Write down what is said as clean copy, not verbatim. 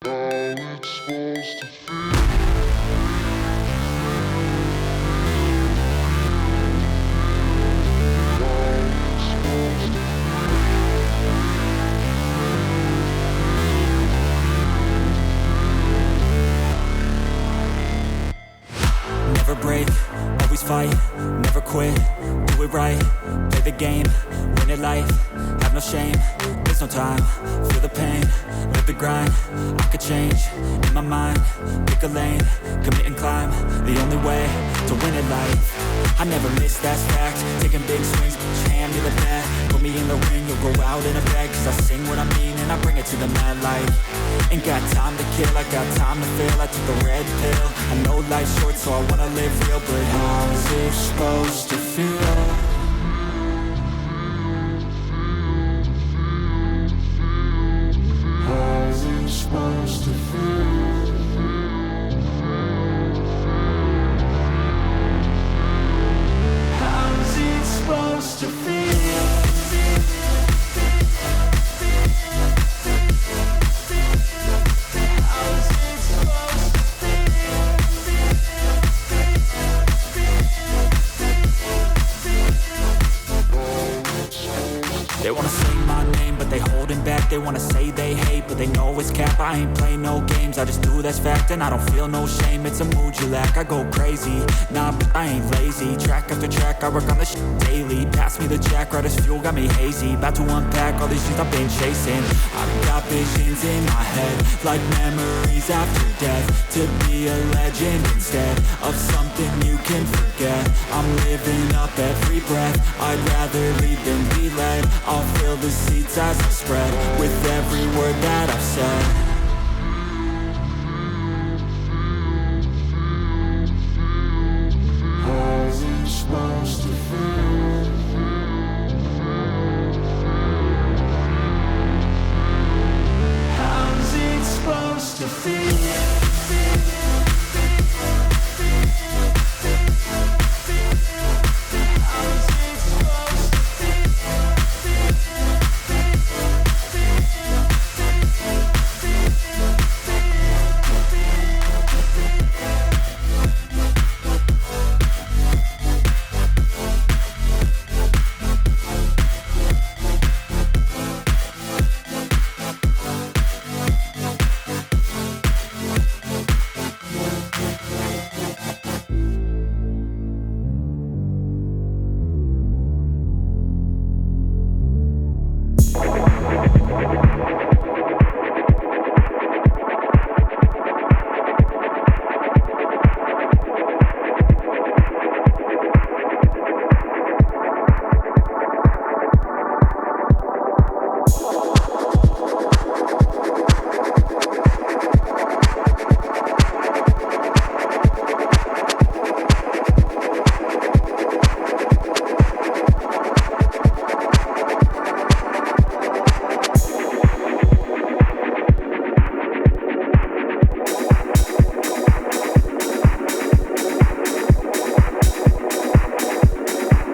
it's supposed to feel. Never break, always fight, never quit, do it right, play the game, win it life, have no shame, there's no time, feel the pain, live the grind, I could change, in my mind, pick a lane, commit and climb, the only way to win it life, I never miss, that's fact, taking big swings, put your hand to the bat, put me in the ring, you'll go out in a bag, cause I sing what I mean and I bring it to the mad light, ain't got time to kill, I got time to feel, I took the red pill, I know life's short so I wanna live real, but how's it supposed to feel? How's it supposed to feel? How's it supposed to feel? They wanna say my name, but they holding back. They wanna say they hate, but they know it's cap. I ain't play no games, I just do that's fact. And I don't feel no shame, it's a mood you lack. I go crazy, nah, but I ain't lazy. Track after track, I work on this shit daily. Pass me the jack, right as fuel, got me hazy. About to unpack all these things I've been chasing. I've got visions in my head, like memories after death. To be a legend instead of something you can forget. I'm living up every breath, I'd rather lead than be led. I'll fill the seats as I spread with every word that I've said. How's it supposed to feel? How's it supposed to feel?